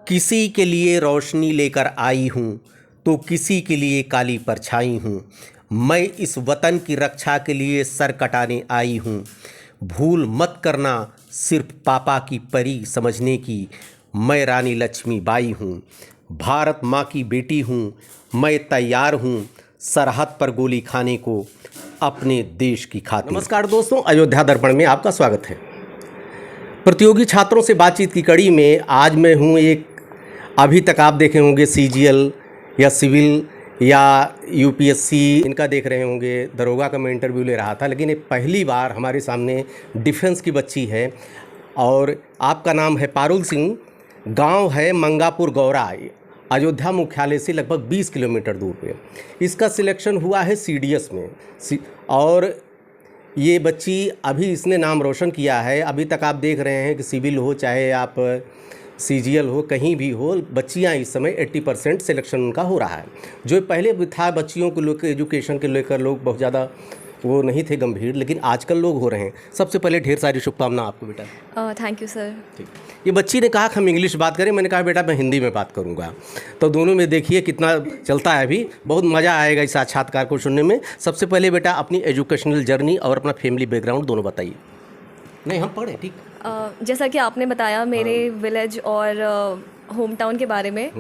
किसी के लिए रोशनी लेकर आई हूँ तो किसी के लिए काली परछाई हूँ। मैं इस वतन की रक्षा के लिए सर कटाने आई हूँ। भूल मत करना सिर्फ पापा की परी समझने की, मैं रानी लक्ष्मीबाई हूँ। भारत माँ की बेटी हूँ, मैं तैयार हूँ सरहद पर गोली खाने को अपने देश की खातिर। नमस्कार दोस्तों, अयोध्या दर्पण में आपका स्वागत है। प्रतियोगी छात्रों से बातचीत की कड़ी में आज मैं हूँ एक, अभी तक आप देखे होंगे सीजीएल या सिविल या यूपीएससी इनका देख रहे होंगे, दरोगा का मैं इंटरव्यू ले रहा था, लेकिन ये पहली बार हमारे सामने डिफेंस की बच्ची है। और आपका नाम है पारुल सिंह, गांव है मंगापुर गौरा, अयोध्या मुख्यालय से लगभग 20 किलोमीटर दूर पे। इसका सिलेक्शन हुआ है सीडीएस में और ये बच्ची अभी इसने नाम रोशन किया है। अभी तक आप देख रहे हैं कि सिविल हो चाहे आप सीजीएल हो, कहीं भी हो, बच्चियां इस समय 80% सिलेक्शन उनका हो रहा है। जो पहले था बच्चियों को लेकर, एजुकेशन के लेकर लोग बहुत ज़्यादा वो नहीं थे गंभीर, लेकिन आजकल लोग हो रहे हैं। सबसे पहले ढेर सारी शुभकामनाएं आपको बेटा। Thank you sir. ठीक, ये बच्ची ने कहा कि हम इंग्लिश बात करें, मैंने कहा बेटा मैं हिंदी में बात करूंगा। तो दोनों में देखिए कितना चलता है, अभी बहुत मज़ा आएगा इस साक्षात्कार को सुनने में। सबसे पहले बेटा अपनी एजुकेशनल जर्नी और अपना फैमिली बैकग्राउंड दोनों बताइए। नहीं हम पढ़े, ठीक। जैसा कि आपने बताया मेरे विलेज और होम टाउन के बारे में,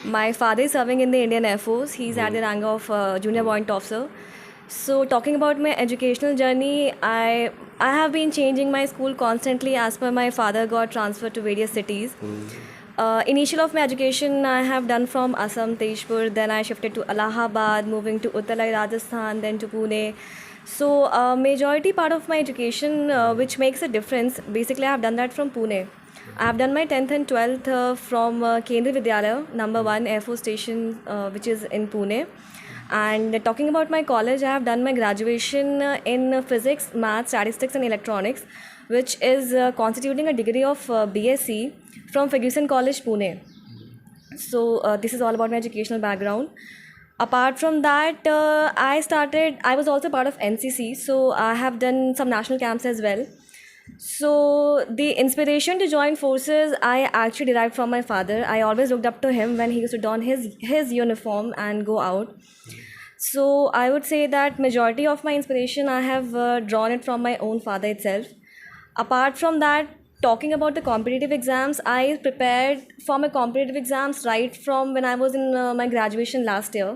my father is serving in the Indian air force, he is at the rank of junior warrant officer. So talking about my educational journey, I have been changing my school constantly as per my father got transferred to various cities. Initial of my education I have done from Assam, Tezpur, then I shifted to Allahabad, moving to Uttalai, Rajasthan, then to Pune. So majority part of my education which makes a difference, basically I have done that from Pune. I have done my 10th and 12th from Kendriya Vidyalaya, number 1 Air Force Station, which is in Pune. And talking about my college, I have done my graduation in physics, maths, statistics and electronics, which is constituting a degree of BSc from Ferguson College, Pune. So this is all about my educational background. Apart from that, I was also part of NCC, so I have done some national camps as well. So the inspiration to join forces I actually derived from my father. I always looked up to him when he used to don his uniform and go out. So I would say that majority of my inspiration I have drawn it from my own father itself. Apart from that, talking about the competitive exams, I prepared for my competitive exams right from when I was in my graduation last year.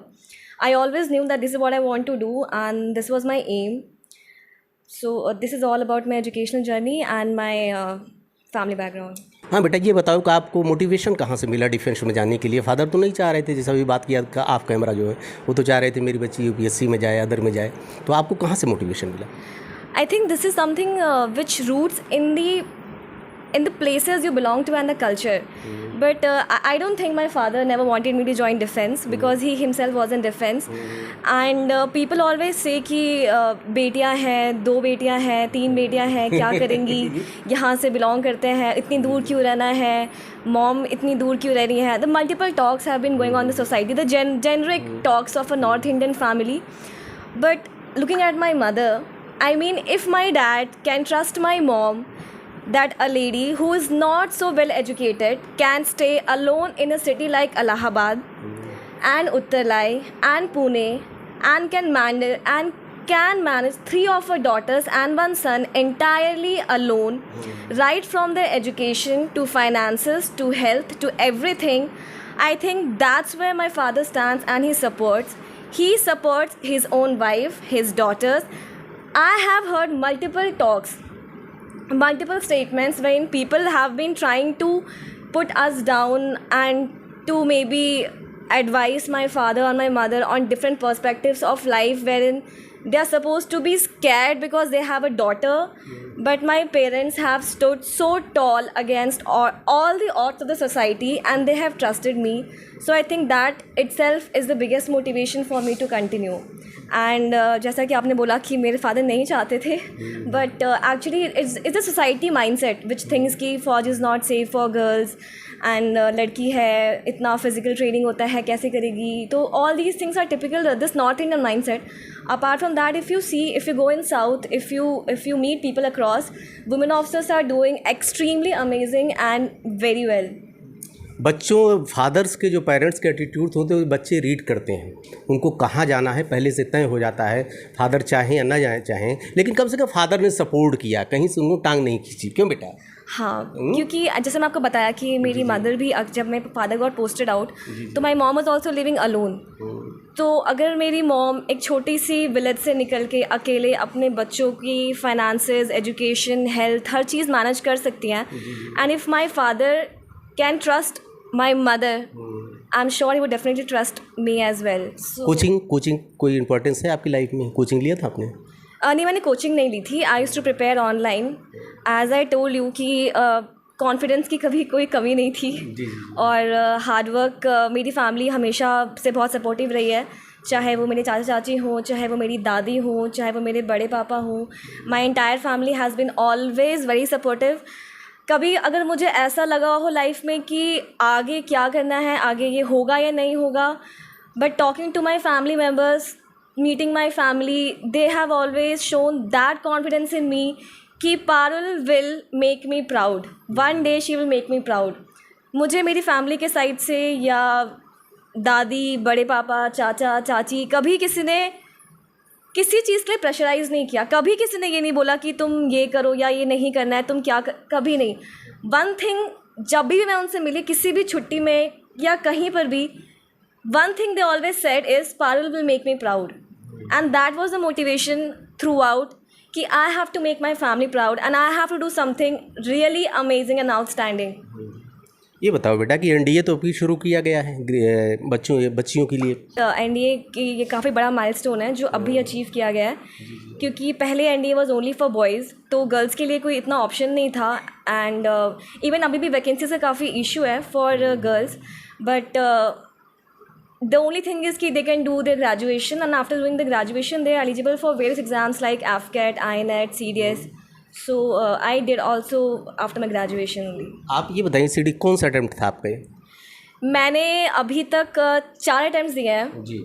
I always knew that this is what I want to do and this was my aim. So this is all about my educational journey and my family background. हाँ बेटा, ये बताओ कि आपको motivation कहाँ से मिला defence में जाने के लिए? फादर तो नहीं चाह रहे थे, जैसा अभी बात किया ऑफ कैमरा जो है, वो तो चाह रहे थे मेरी बच्ची यूपीएससी में जाए, अदर में जाए, तो आपको कहाँ से मोटिवेशन मिला? I think this is something which roots in the places you belong to and the culture. But I don't think my father never wanted me to join defense because he himself was in defense. And people always say कि बेटियां हैं, 2 बेटियां हैं, 3 बेटियां हैं, क्या करेंगी, यहाँ से बिलोंग करते हैं, इतनी दूर क्यों रहना है, मॉम इतनी दूर क्यों रह रही है. The multiple talks have been going on in the society, the generic talks of a North Indian family. But looking at my mother, I mean, if my dad can trust my mom that a lady who is not so well educated can stay alone in a city like Allahabad and Uttalai and Pune and can manage 3 of her daughters and 1 son entirely alone, right from their education to finances to health to everything, I think that's where my father stands and he supports his own wife, his daughters. I have heard multiple statements when people have been trying to put us down and to maybe advise my father or my mother on different perspectives of life, wherein they are supposed to be scared because they have a daughter. But my parents have stood so tall against all the odds of the society and they have trusted me. So I think that itself is the biggest motivation for me to continue. And जैसा कि आपने बोला कि मेरे father नहीं चाहते थे, but actually it's a society mindset which thinks कि फौज is not safe for girls and लड़की है, इतना physical training होता है, कैसे करेगी. तो all these things are typical this North Indian mindset. Apart from that, if you go in South, if you meet people across, women officers are doing extremely amazing and very well. बच्चों fathers के जो parents के attitude होते हैं वो बच्चे read करते हैं, उनको कहाँ जाना है पहले से तय हो जाता है, फादर चाहें या ना जाए चाहें, लेकिन कम से कम फादर ने सपोर्ट किया, कहीं से उनको टांग नहीं खींची। क्यों बेटा? हाँ, क्योंकि जैसे मैं आपको बताया कि मेरी मदर भी जब मेरे फादर गॉट पोस्टेड आउट तो my mom was also living alone. तो अगर मेरी मॉम एक छोटी सी विलेज से निकल के अकेले अपने बच्चों की फाइनेंसेस, एजुकेशन, हेल्थ, हर चीज़ मैनेज कर सकती हैं, and if my father can trust my mother, I am sure he would definitely trust me as well. Coaching कोई इंपॉर्टेंस है आपकी लाइफ में? कोचिंग लिया था आपने? नहीं, मैंने कोचिंग नहीं ली थी। I used to prepare online. As I told you कि कॉन्फिडेंस की कभी कोई कमी नहीं थी, और हार्डवर्क मेरी फैमिली हमेशा से बहुत सपोर्टिव रही है, चाहे वो मेरे चाचा चाची हों, चाहे वो मेरी दादी हों, चाहे वो मेरे बड़े पापा हों। My entire family has been always very supportive. कभी अगर मुझे ऐसा लगा हो लाइफ में कि आगे क्या करना है, आगे ये होगा या नहीं होगा, but talking to my family members, meeting my family, they have always shown that confidence in me कि Parul will make me proud, one day she will make me proud। मुझे मेरी फैमिली के साइड से या दादी, बड़े पापा, चाचा चाची, कभी किसी ने किसी चीज़ के लिए प्रेशराइज़ नहीं किया। कभी किसी ने ये नहीं बोला कि तुम ये करो या ये नहीं करना है, तुम क्या कभी नहीं। वन थिंग, जब भी मैं उनसे मिली किसी भी छुट्टी में या कहीं पर भी, one thing they always said is Parul will make me proud, and that was the motivation throughout कि I have to make my family proud and I have to do something really amazing and outstanding। ये बताओ बेटा कि NDA तो अभी शुरू किया गया है बच्चियों के लिए। एनडीए की ये काफ़ी बड़ा माइलस्टोन है जो अभी अचीव किया गया है, क्योंकि पहले NDA was only for boys, तो गर्ल्स के लिए कोई इतना ऑप्शन नहीं था। एंड इवन अभी भी वैकेंसीज का काफ़ी इशू है for girls, but the only thing is कि they can do their graduation, and after doing the graduation they are eligible for various exams like AFCAT, INET, CDS। so I did also after my graduation only। आप ये बताइए CD कौन सा attempt था आपका? मैंने अभी तक 4 अटेम्प्ट्स दिए हैं जी,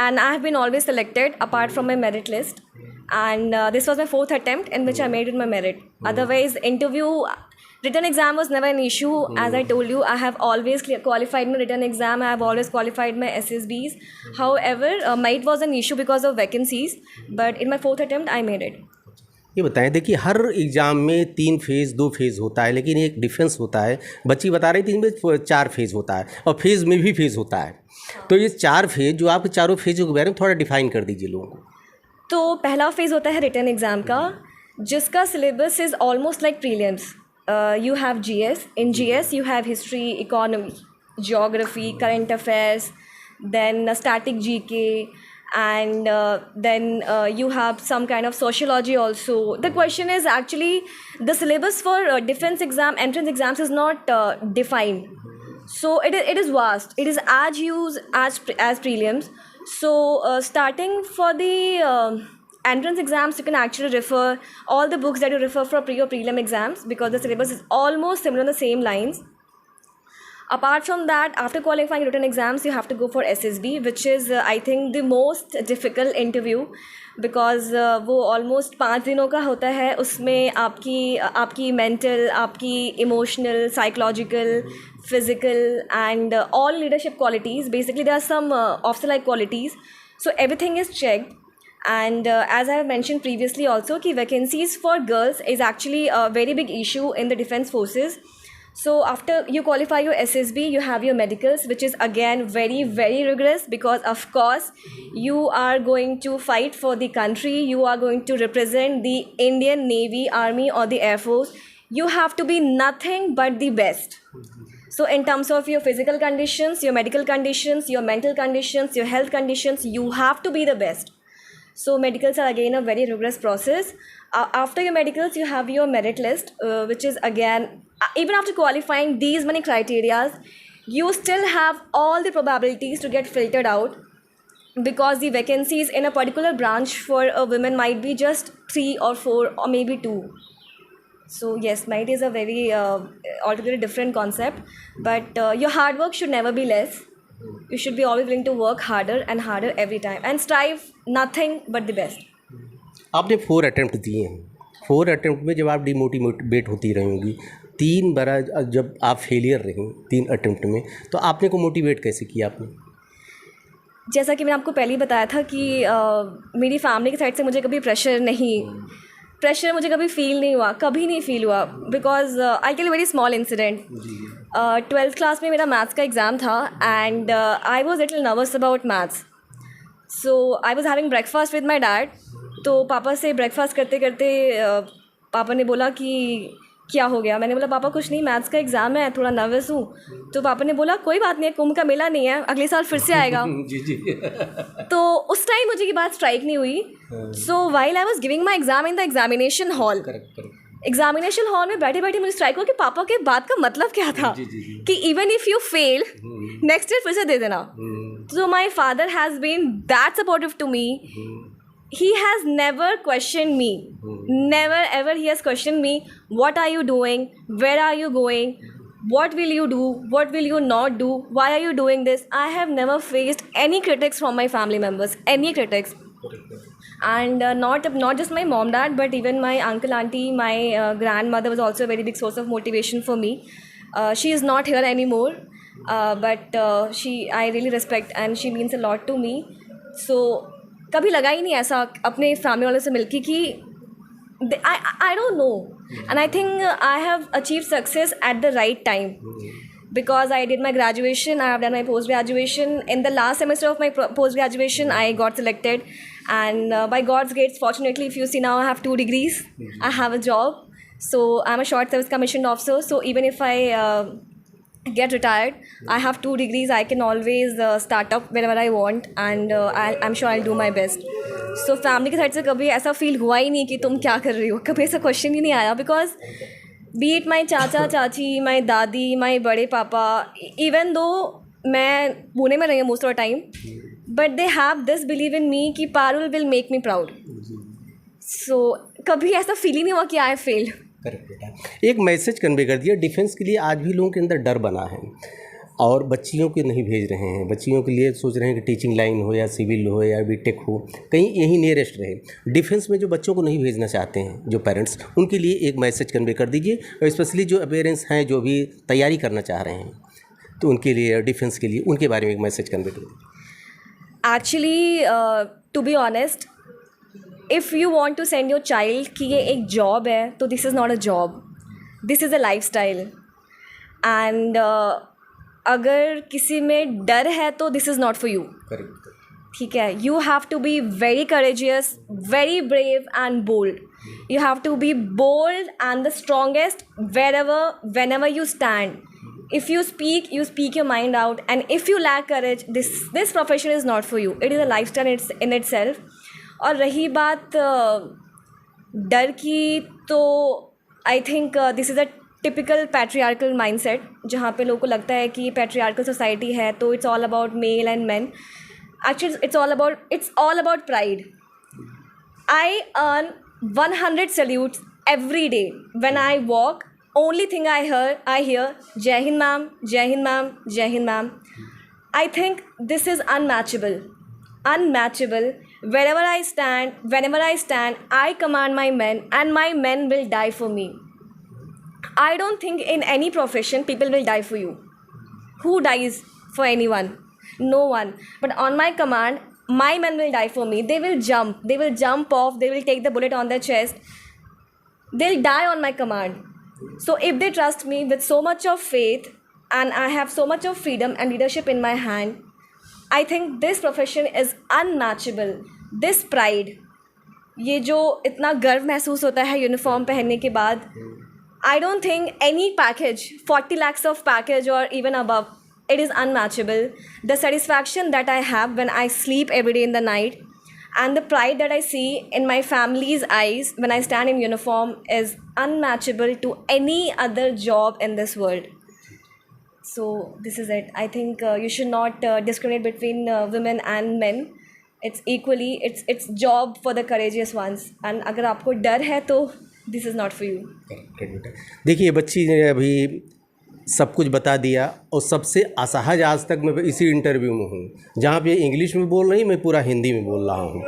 and I have been always selected apart from my merit list, and this was my 4th attempt in which I made it my merit। Otherwise interview, written exam was never an issue। As I told you, I have always qualified my written exam, I have always qualified my SSBs। However, merit was an issue because of vacancies, but in my 4th attempt I made it। ये बताएं, देखिए हर exam में 3 phase 2 phase होता है, लेकिन एक difference होता है। बच्ची बता रही थी इनमें 4 फेज़ होता है, और फेज़ में भी फेज़ होता है। तो ये 4 फेज़ जो आपके चारों फेज़ों के बारे में थोड़ा डिफाइन कर दीजिए लोगों को। तो पहला फेज़ होता है रिटन एग्ज़ाम का, जिसका syllabus is almost like prelims. You have GS. In GS you have history, economy, geography, current affairs, then static GK, and then you have some kind of sociology also। The question is actually the syllabus for defense exam, entrance exams is not defined, so it is vast, it is as huge as prelims। So starting for the entrance exams, you can actually refer all the books that you refer for pre or prelim exams, because the syllabus is almost similar on the same lines। Apart from that, after qualifying written exams, you have to go for SSB, which is I think the most difficult interview, because वो almost 5 दिनों का होता है। उसमें आपकी mental, आपकी emotional, psychological, physical and all leadership qualities, basically there are some officer-like qualities, so everything is checked। And as I have mentioned previously also कि vacancies for girls is actually a very big issue in the defense forces। So after you qualify your SSB, you have your medicals, which is again very very rigorous, because of course you are going to fight for the country, you are going to represent the Indian Navy, Army or the Air Force। You have to be nothing but the best। So in terms of your physical conditions, your medical conditions, your mental conditions, your health conditions, you have to be the best। So medicals are again a very rigorous process। After your medicals, you have your merit list, which is again, even after qualifying these many criteria, you still have all the probabilities to get filtered out, because the vacancies in a particular branch for a woman might be just 3 or 4 or maybe 2। So yes, merit is a very altogether different concept, but your hard work should never be less। You should be always willing to work harder and harder every time and strive nothing but the best। आपने 4 attempt दिए हैं, 4 attempt में जब आप demotivate होती रही होंगी, 3 बार जब आप फेलियर रहीं 3 अटेम्प्ट में, तो आपने को मोटिवेट कैसे किया आपने? जैसा कि मैंने आपको पहले ही बताया था कि मेरी फैमिली की साइड से मुझे कभी प्रेशर मुझे कभी फील नहीं हुआ, कभी नहीं फील हुआ, because I tell very small incident. 12th class में मेरा मैथ्स का एग्ज़ाम था and I was little nervous about maths. So I was having breakfast with my dad. तो पापा से ब्रेकफास्ट करते करते पापा ने बोला कि क्या हो गया। मैंने बोला पापा कुछ नहीं, मैथ्स का एग्ज़ाम है, थोड़ा नर्वस हूँ। तो पापा ने बोला कोई बात नहीं है, कुंभ का मेला नहीं है, अगले साल फिर से आएगा। जी जी। तो उस टाइम मुझे ये बात स्ट्राइक नहीं हुई। So while I was giving my exam in the examination hall, examination hall में बैठे बैठे मुझे स्ट्राइक हुआ कि पापा के बात का मतलब क्या था कि even if you fail next year फिर से दे देना। So my father has been that supportive to me. He has never questioned me. Never ever he has questioned me. What are you doing? Where are you going? What will you do? What will you not do? Why are you doing this? I have never faced any critics from my family members. Any critics. And not just my mom, dad, but even my uncle, auntie, my grandmother was also a very big source of motivation for me. She is not here anymore. But I really respect and she means a lot to me. So कभी लगा ही नहीं ऐसा अपने family वालों से मिलके कि I don't know, and I think I have achieved success at the right time because I did my graduation, I have done my post graduation. In the last semester of my post graduation I got selected, and by God's grace, fortunately, if you see now I have 2 degrees, I have a job, so I'm a short service commissioned officer. So even if I get retired, I have 2 degrees, I can always start up whenever I want, and I'm sure I'll do my best. So family के side से कभी ऐसा feel हुआ ही नहीं कि तुम क्या कर रही हो, कभी ऐसा क्वेश्चन ही नहीं आया, बिकॉज बी इट माई चाचा चाची, माई दादी, माई बड़े पापा, इवन दो मैं पुणे में रही हूँ most of the time, but they have this belief in me कि Parul will make me proud. So कभी ऐसा फील ही नहीं हुआ कि आई फेल्ड. करेक्ट बेटा, एक मैसेज कन्वे कर दिया. डिफेंस के लिए आज भी लोगों के अंदर डर बना है और बच्चियों को नहीं भेज रहे हैं. बच्चियों के लिए सोच रहे हैं कि टीचिंग लाइन हो या सिविल हो या बीटेक हो, कहीं यहीं नियरेस्ट रहे. डिफेंस में जो बच्चों को नहीं भेजना चाहते हैं जो पेरेंट्स, उनके लिए एक मैसेज कन्वे कर दीजिए. और स्पेशली जो पेरेंट्स हैं जो भी तैयारी करना चाह रहे हैं, तो उनके लिए, डिफेंस के लिए, उनके बारे में एक मैसेज कन्वे कर दीजिए. Actually to be honest, if you want to send your child कि ये एक जॉब है, तो this is not a job, this is a life style. And अगर किसी में डर है तो this is not for you. ठीक है, you have to be very courageous, very brave and bold. You have to be bold and the strongest whenever you stand. If you speak your mind out, and if you lack courage, this profession is not for you. It is a lifestyle in itself. और रही बात डर की, तो I think this is a typical patriarchal mindset, जहाँ पे लोगों को लगता है कि पैट्रियार्कल सोसाइटी है तो it's all about male and main. Actually it's all about pride. I earn 100 salutes every day. When I walk, only thing I hear Jai Hind ma'am, Jai Hind ma'am, Jai Hind ma'am. I think this is unmatchable. Wherever I stand, whenever I stand, I command my men, and my men will die for me. I don't think in any profession people will die for you. Who dies for anyone? No one. But on my command, my men will die for me. They will jump off, they will take the bullet on their chest. They'll die on my command. So if they trust me with so much of faith, and I have so much of freedom and leadership in my hand, I think this profession is unmatchable. This pride, ये जो इतना गर्व महसूस होता है uniform पहनने के बाद, I don't think any package, 40 lakhs of package or even above, it is unmatchable. The satisfaction that I have when I sleep every day in the night, and the pride that I see in my family's eyes when I stand in uniform is unmatchable to any other job in this world. So this is it. I think you should not discriminate between women and men. It's equally, it's job for the courageous ones. And अगर आपको डर है तो this is not for you. देखिए, बच्ची ने अभी सब कुछ बता दिया, और सबसे असहज आज तक मैं इसी इंटरव्यू में हूँ जहाँ पे इंग्लिश में बोल रही, मैं पूरा हिंदी में बोल रहा हूँ.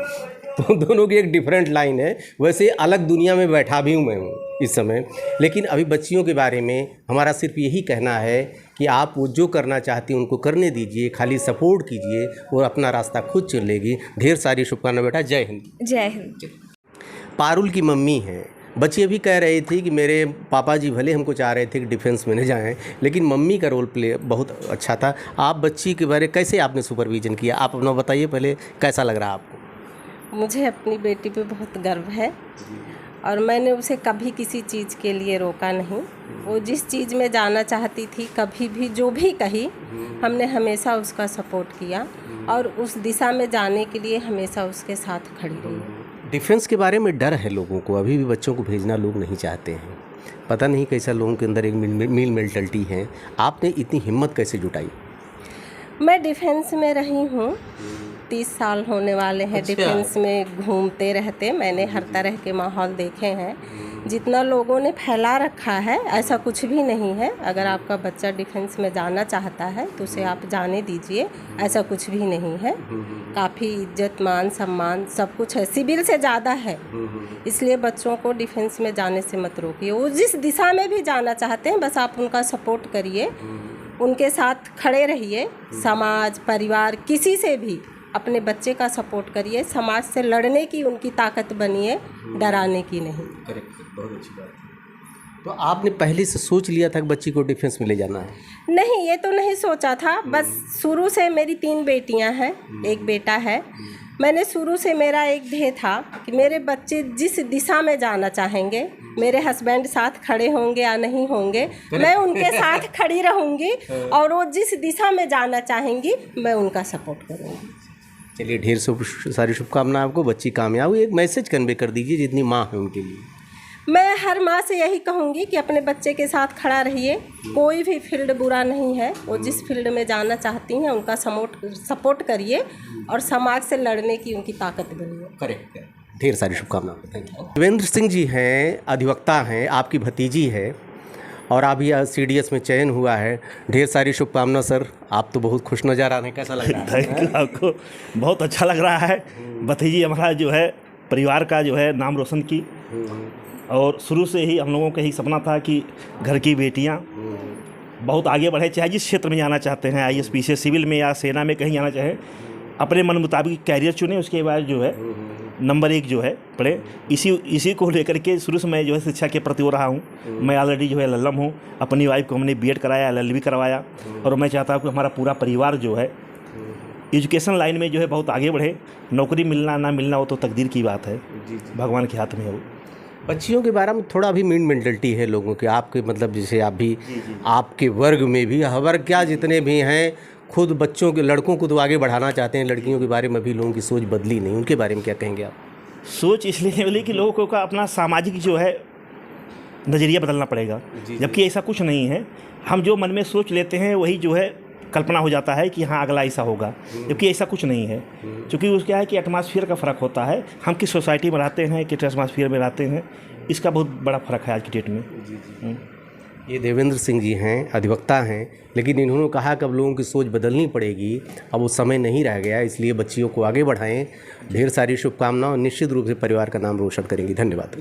तो दोनों की एक डिफरेंट लाइन है। वैसे अलग दुनिया में बैठा भी हूँ मैं इस समय, लेकिन अभी बच्चियों के बारे में हमारा सिर्फ यही कहना है कि आप वो जो करना चाहती हैं उनको करने दीजिए, खाली सपोर्ट कीजिए, वो अपना रास्ता खुद चुन लेगी। ढेर सारी शुभकामनाएं बेटा। जय हिंद। जय हिंद। पारुल की मम्मी हैं। बच्ची अभी कह रही थी कि मेरे पापा जी भले हमको चाह रहे थे कि डिफेंस में न जाएं, लेकिन मम्मी का रोल प्ले बहुत अच्छा था। आप बच्ची के बारे कैसे आपने सुपरविजन किया, आप अपना बताइए पहले, कैसा लग रहा आपको? मुझे अपनी बेटी पे बहुत गर्व है और मैंने उसे कभी किसी चीज़ के लिए रोका नहीं। वो जिस चीज़ में जाना चाहती थी, कभी भी जो भी कही, हमने हमेशा उसका सपोर्ट किया और उस दिशा में जाने के लिए हमेशा उसके साथ खड़ी रही। डिफेंस के बारे में डर है लोगों को, अभी भी बच्चों को भेजना लोग नहीं चाहते हैं। पता नहीं कैसा लोगों के अंदर एक मील मेंटलिटी है। आपने इतनी हिम्मत कैसे जुटाई? मैं डिफेंस में रही हूँ, 30 साल होने वाले हैं। अच्छा। डिफेंस में घूमते रहते मैंने हर तरह के माहौल देखे हैं। जितना लोगों ने फैला रखा है ऐसा कुछ भी नहीं है। अगर आपका बच्चा डिफेंस में जाना चाहता है तो उसे आप जाने दीजिए, ऐसा कुछ भी नहीं है। काफ़ी इज्जत मान सम्मान सब कुछ है, सिविल से ज़्यादा है। इसलिए बच्चों को डिफेंस में जाने से मत रोकिए। वो जिस दिशा में भी जाना चाहते हैं बस आप उनका सपोर्ट करिए, उनके साथ खड़े रहिए। समाज परिवार किसी से भी अपने बच्चे का सपोर्ट करिए। समाज से लड़ने की उनकी ताकत बनिए, डराने की नहीं। करेक्ट, बहुत अच्छी बात है। तो आपने पहले से सोच लिया था कि बच्ची को डिफेंस में ले जाना है? नहीं, ये तो नहीं सोचा था। बस शुरू से मेरी 3 बेटियां हैं, एक बेटा है। मैंने शुरू से मेरा एक ध्येय था कि मेरे बच्चे जिस दिशा में जाना चाहेंगे, मेरे हस्बैंड साथ खड़े होंगे या नहीं होंगे, मैं उनके साथ खड़ी रहूँगी और वो जिस दिशा में जाना चाहेंगी मैं उनका सपोर्ट करूँगी। चलिए, ढेर सारी शुभकामनाएं आपको, बच्ची कामयाब हुई। एक मैसेज कन्वे कर दीजिए जितनी माँ है उनके लिए। मैं हर माँ से यही कहूँगी कि अपने बच्चे के साथ खड़ा रहिए। कोई भी फील्ड बुरा नहीं है, वो जिस फील्ड में जाना चाहती हैं उनका सपोर्ट करिए और समाज से लड़ने की उनकी ताकत बनिए। करेक्ट। ढेर सारी शुभकामनाएं। Thank you. देवेंद्र सिंह जी हैं, अधिवक्ता हैं, आपकी भतीजी है और अभी CDS में चयन हुआ है। ढेर सारी शुभकामनाएं सर। आप तो बहुत खुश नज़र आ रहे हैं, कैसा लग रहा है? थैंक यू, आपको बहुत अच्छा लग रहा है। भतीजी हमारा जो है परिवार का जो है नाम रोशन की, और शुरू से ही हम लोगों का ही सपना था कि घर की बेटियां बहुत आगे बढ़े, चाहे जिस क्षेत्र में जाना चाहते हैं, IAS PCS सिविल में या सेना में कहीं जाना चाहें, अपने मन मुताबिक कैरियर चुने, उसके बाद जो है नंबर 1 जो है पढ़े। इसी को लेकर के शुरू से मैं जो है शिक्षा के प्रति हो रहा हूँ। मैं ऑलरेडी जो है LLM हूँ। अपनी वाइफ को हमने BEd कराया, LLB करवाया, और मैं चाहता हूँ कि हमारा पूरा परिवार जो है एजुकेशन लाइन में जो है बहुत आगे बढ़े। नौकरी मिलना ना मिलना वो तो तकदीर की बात है, भगवान के हाथ में है वो। बच्चियों के बारे में थोड़ा भी मीन मेंटलिटी है लोगों के, आपके मतलब जैसे आप भी आपके वर्ग में भी, वर्ग क्या जितने भी हैं, खुद बच्चों के लड़कों को तो आगे बढ़ाना चाहते हैं, लड़कियों के बारे में भी लोगों की सोच बदली नहीं। उनके बारे में क्या कहेंगे आप? सोच इसलिए नहीं बदली कि लोगों का अपना सामाजिक जो है नज़रिया बदलना पड़ेगा, जबकि ऐसा कुछ नहीं है। हम जो मन में सोच लेते हैं वही जो है कल्पना हो जाता है कि हाँ अगला ऐसा होगा, जबकि ऐसा कुछ नहीं है। क्योंकि उसका क्या है कि एटमॉस्फेयर का फ़र्क होता है, हम किस सोसाइटी में रहते हैं, किस एटमॉस्फेयर में रहते हैं, इसका बहुत बड़ा फ़र्क है आज की डेट में। ये देवेंद्र सिंह जी हैं, अधिवक्ता हैं, लेकिन इन्होंने कहा कि अब लोगों की सोच बदलनी पड़ेगी, अब वो समय नहीं रह गया, इसलिए बच्चियों को आगे बढ़ाएं। ढेर सारी शुभकामनाएं, निश्चित रूप से परिवार का नाम रोशन करेंगी। धन्यवाद।